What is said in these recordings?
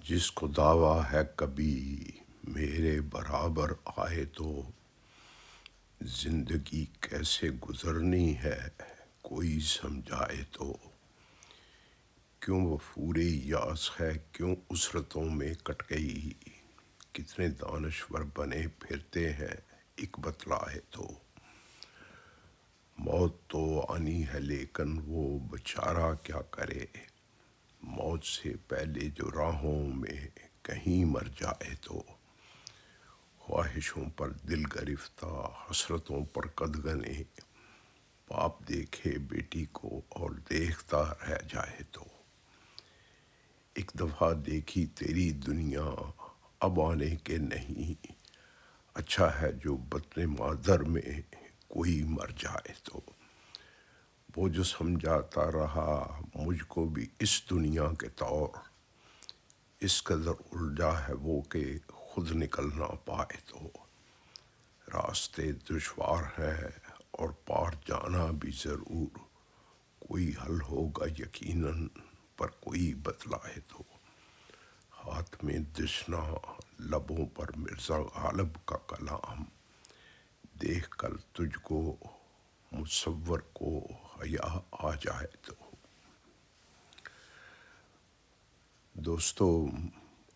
جس کو دعویٰ ہے کبھی میرے برابر آئے تو زندگی کیسے گزرنی ہے کوئی سمجھائے تو، کیوں وفور یاس ہے کیوں اسرتوں میں کٹ گئی، کتنے دانشور بنے پھرتے ہیں ایک بتلائے تو، موت تو آنی ہے لیکن وہ بیچارہ کیا کرے، موت سے پہلے جو راہوں میں کہیں مر جائے تو، خواہشوں پر دل گرفتہ حسرتوں پر قدغنے، باپ دیکھے بیٹی کو اور دیکھتا رہ جائے تو، ایک دفعہ دیکھی تیری دنیا اب آنے کے نہیں، اچھا ہے جو بطن مادر میں کوئی مر جائے تو، وہ جو سمجھاتا رہا مجھ کو بھی اس دنیا کے طور، اس قدر الجھا ہے وہ کہ خود نکل نہ پائے تو، راستے دشوار ہیں اور پار جانا بھی ضرور، کوئی حل ہوگا یقیناً پر کوئی بتلائے تو، ہاتھ میں دشنا لبوں پر مرزا غالب کا کلام، دیکھ کر تجھ کو مصور کو حیا آ جائے تو۔ دوستو،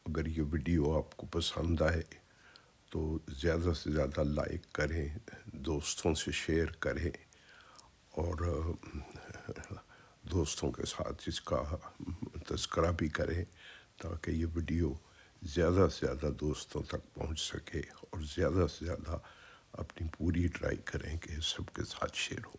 اگر یہ ویڈیو آپ کو پسند آئے تو زیادہ سے زیادہ لائک کریں، دوستوں سے شیئر کریں اور دوستوں کے ساتھ اس کا تذکرہ بھی کریں تاکہ یہ ویڈیو زیادہ سے زیادہ دوستوں تک پہنچ سکے، اور زیادہ سے زیادہ اپنی پوری ٹرائی کریں کہ سب کے ساتھ شیئر ہو۔